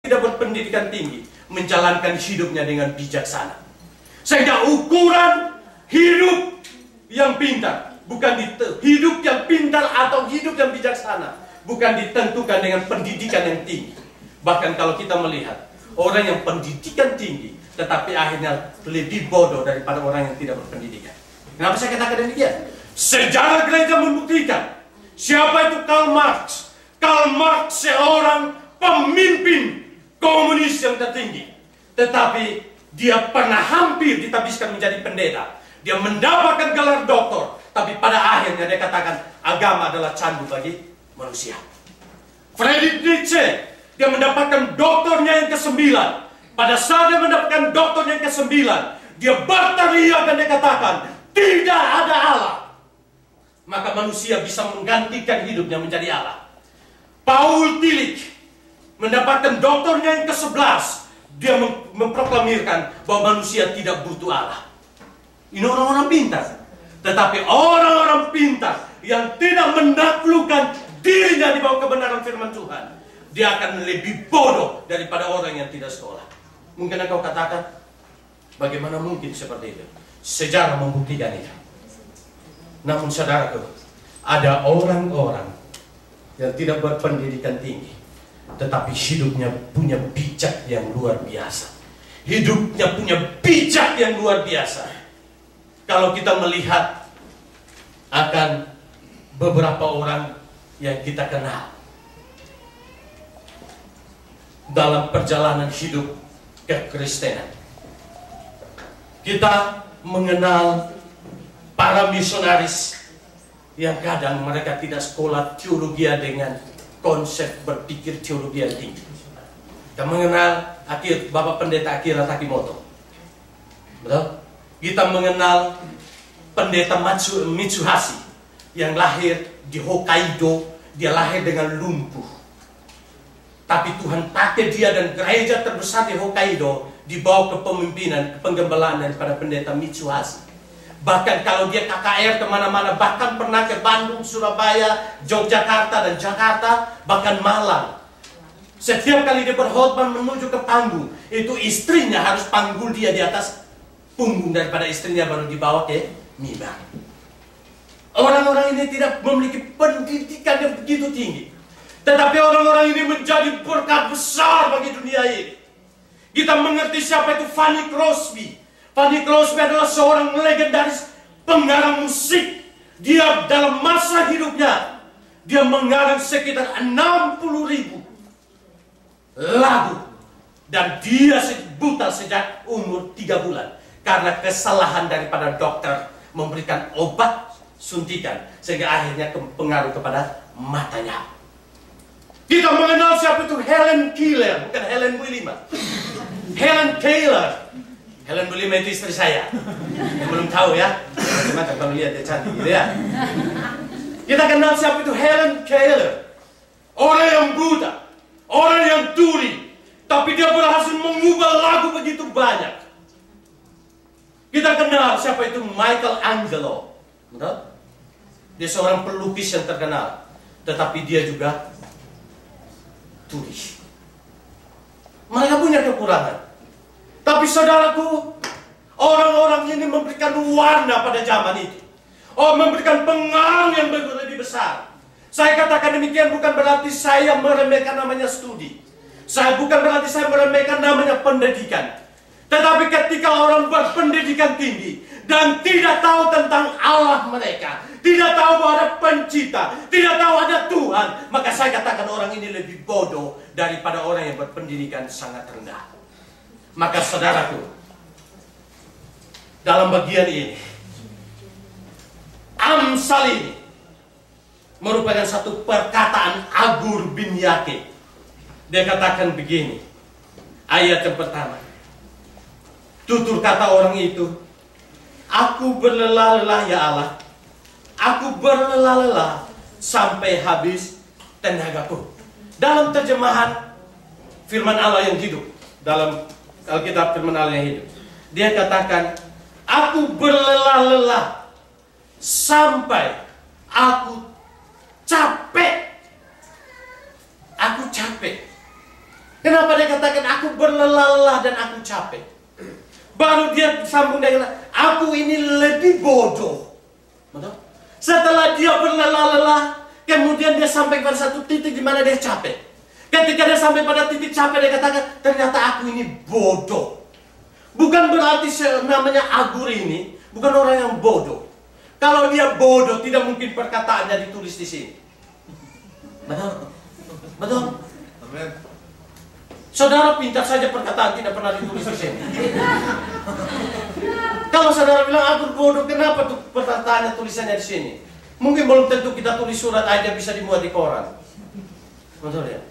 tidak berpendidikan tinggi menjalankan hidupnya dengan bijaksana. Sehingga ukuran hidup yang pintar bukan hidup yang pintar atau hidup yang bijaksana bukan ditentukan dengan pendidikan yang tinggi. Bahkan kalau kita melihat orang yang pendidikan tinggi tetapi akhirnya lebih bodoh daripada orang yang tidak berpendidikan. Kenapa saya katakan demikian? Sejarah gereja membuktikan siapa itu Karl Marx. Karl Marx seorang pemimpin komunis yang tertinggi, tetapi dia pernah hampir ditabiskan menjadi pendeta. Dia mendapatkan gelar doktor, tapi pada akhirnya dia katakan agama adalah candu bagi manusia. Friedrich Nietzsche, dia mendapatkan doktornya yang ke-9. Pada saat dia mendapatkan doktornya yang ke-9, dia berteriak dan dia katakan tidak ada Allah, maka manusia bisa menggantikan hidupnya menjadi Allah. Paul Tillich mendapatkan doktornya yang ke-11. Dia memproklamirkan bahwa manusia tidak butuh Allah. Ini orang-orang pintar. Tetapi orang-orang pintar yang tidak menaklukkan dirinya di bawah kebenaran firman Tuhan, dia akan lebih bodoh daripada orang yang tidak sekolah. Mungkin engkau katakan, bagaimana mungkin seperti itu? Sejarah membuktikan itu. Namun saudaraku, ada orang-orang yang tidak berpendidikan tinggi, tetapi hidupnya punya bijak yang luar biasa. Hidupnya punya bijak yang luar biasa. Kalau kita melihat akan beberapa orang yang kita kenal dalam perjalanan hidup kekristenan, kita mengenal para misionaris yang kadang mereka tidak sekolah teologi dengan konsep berpikir teologi yang tinggi. Kita mengenal Bapak Pendeta Akira Takimoto. Betul? Kita mengenal Pendeta Mitsuhashi yang lahir di Hokkaido. Dia lahir dengan lumpuh. Tapi Tuhan pakai dia dan gereja terbesar di Hokkaido di bawah kepemimpinan, penggembalaan daripada Pendeta Mitsuhashi. Bahkan kalau dia KKR kemana-mana, bahkan pernah ke Bandung, Surabaya, Yogyakarta, dan Jakarta, bahkan Malang. Setiap kali dia berkhotbah menuju ke panggung, itu istrinya harus panggul dia di atas punggung daripada istrinya baru dibawa ke mimbar. Orang-orang ini tidak memiliki pendidikan yang begitu tinggi, tetapi orang-orang ini menjadi berkat besar bagi dunia ini. Kita mengerti siapa itu Fanny Crosby. Fanny Crosby adalah seorang legendaris pengarang musik. Dia dalam masa hidupnya, dia mengarang sekitar 60.000 lagu. Dan dia buta sejak umur 3 bulan. Karena kesalahan daripada dokter memberikan obat suntikan, sehingga akhirnya pengaruh kepada matanya. Kita mengenal siapa itu Helen Keller, bukan Helen Williams. Helen Keller. Helen Williams itu istri saya. Yang belum tahu ya. Macam-macam kalau lihat dia cantik gitu ya. Kita kenal siapa itu Helen Keller. Orang yang buta, orang yang tuli, tapi dia berhasil mengubah lagu begitu banyak. Kita kenal siapa itu Michelangelo. Betul? Dia seorang pelukis yang terkenal, tetapi dia juga tuli. Mereka punya kekurangan. Tapi saudaraku, orang-orang ini memberikan warna pada zaman itu. Oh, memberikan pengaruh yang lebih besar. Saya katakan demikian bukan berarti saya meremehkan namanya studi. Bukan berarti saya meremehkan namanya pendidikan. Tetapi ketika orang berpendidikan tinggi dan tidak tahu tentang Allah mereka, tidak tahu bahwa ada pencipta, tidak tahu ada Tuhan, maka saya katakan orang ini lebih bodoh daripada orang yang berpendidikan sangat rendah. Maka saudaraku, dalam bagian ini, Amsal ini merupakan satu perkataan Agur bin Yakib. Dia katakan begini, ayat yang pertama. Tutur kata orang itu, aku berlelah-lelah ya Allah, aku berlelah-lelah sampai habis tenagaku. Dalam terjemahan firman Allah yang hidup, dalam Alkitab firman Allah yang hidup, dia katakan, aku berlelah-lelah sampai aku capek. Aku capek. Kenapa dia katakan aku berlelah dan aku capek? Baru dia sambung dengan aku ini lebih bodoh. Betul? Setelah dia berlelah-lelah, kemudian dia sampai pada satu titik di mana dia capek. Ketika dia sampai pada titik capek, dia katakan ternyata aku ini bodoh. Bukan berarti namanya Agur ini bukan orang yang bodoh. Kalau dia bodoh, tidak mungkin perkataannya ditulis di sini. Betul? Betul? Amin. Saudara pintar saja perkataan tidak pernah ditulis di sini. Kalau saudara bilang Agur bodoh, kenapa tuh perkataannya tulisannya di sini? Mungkin belum tentu kita tulis surat aja bisa dimuat di koran. Betul ya?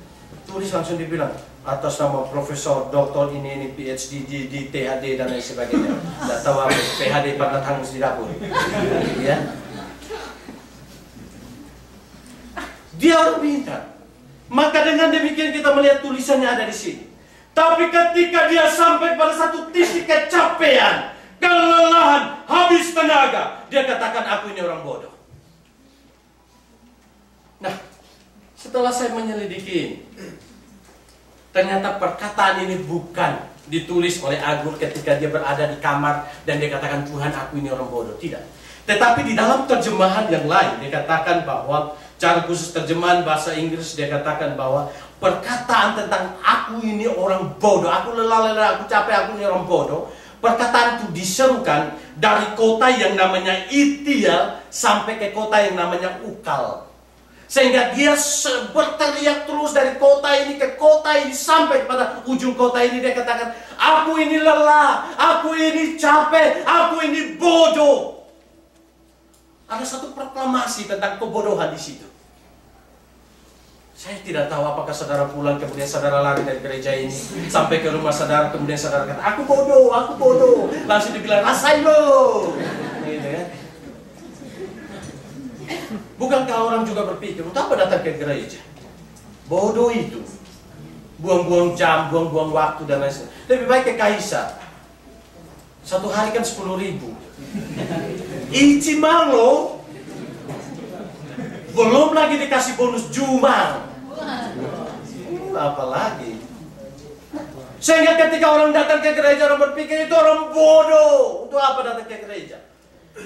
Tulis langsung dibilang atas nama Profesor Doktor ini PhD di THD dan lain sebagainya. Tidak tahu apa PhD pernah hangus di dapur. Ya? Dia orang pintar. Maka dengan demikian kita melihat tulisannya ada di sini. Tapi ketika dia sampai pada satu titik kecapean, kelelahan, habis tenaga, dia katakan aku ini orang bodoh. Nah, setelah saya menyelidiki, ternyata perkataan ini bukan ditulis oleh Agur ketika dia berada di kamar dan dia katakan Tuhan aku ini orang bodoh. Tidak. Tetapi di dalam terjemahan yang lain dia katakan bahwa cara khusus terjemahan bahasa Inggris dia katakan bahwa perkataan tentang aku ini orang bodoh, aku lelah-lelah, aku capek, aku ini orang bodoh. Perkataan itu diserukan dari kota yang namanya Itial sampai ke kota yang namanya Ukal. Sehingga dia berteriak terus dari kota ini ke kota ini sampai pada ujung kota ini dia katakan, aku ini lelah, aku ini capek, aku ini bodoh. Ada satu proklamasi tentang kebodohan di situ. Saya tidak tahu apakah saudara pulang kemudian saudara lari dari gereja ini sampai ke rumah saudara kemudian saudara kata aku bodoh, langsung dibilang rasain lo, gitu ya. Bukankah orang juga berpikir untuk apa datang ke gereja? Bodoh itu, buang-buang jam, buang-buang waktu dan lain sebagainya. Lebih baik ke Kaisar. Satu hari kan 10.000. Icimal lo, belum lagi dikasih bonus Jumal. Apalagi. Sehingga ketika orang datang ke gereja orang berpikir itu orang bodoh. Untuk apa datang ke gereja?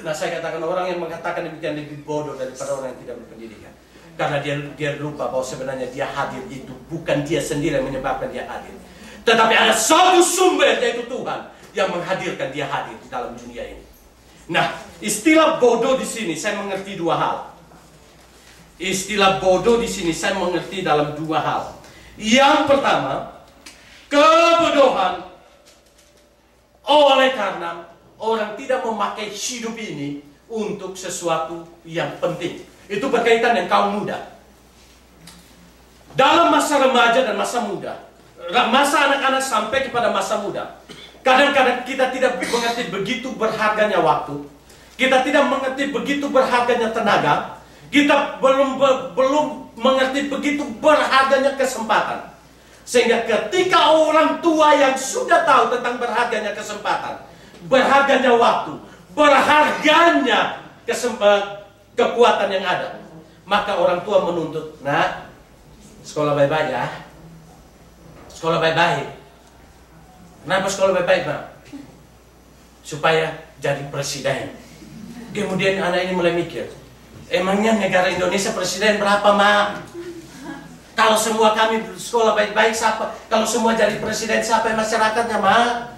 Nah saya katakan orang yang mengatakan demikian lebih bodoh daripada orang yang tidak berpendidikan. Karena dia lupa bahwa sebenarnya dia hadir itu bukan dia sendiri yang menyebabkan dia hadir. Tetapi ada satu sumber yaitu Tuhan yang menghadirkan dia hadir di dalam dunia ini. Nah, istilah bodoh di sini saya mengerti dua hal. Istilah bodoh di sini saya mengerti dalam dua hal. Yang pertama, kebodohan oleh karena orang tidak memakai hidup ini untuk sesuatu yang penting. Itu berkaitan dengan kaum muda. Dalam masa remaja dan masa muda, masa anak-anak sampai kepada masa muda, kadang-kadang kita tidak mengerti begitu berharganya waktu. Kita tidak mengerti begitu berharganya tenaga. Kita belum mengerti begitu berharganya kesempatan. Sehingga ketika orang tua yang sudah tahu tentang berharganya kesempatan, berharganya waktu, berharganya kekuatan yang ada, maka orang tua menuntut, nak, sekolah baik-baik ya. Sekolah baik-baik. Kenapa sekolah baik-baik, Pak? Supaya jadi presiden. Kemudian anak ini mulai mikir, emangnya negara Indonesia presiden berapa, Mak? Kalau semua kami sekolah baik-baik, siapa? Kalau semua jadi presiden, siapa yang masyarakatnya, Mak?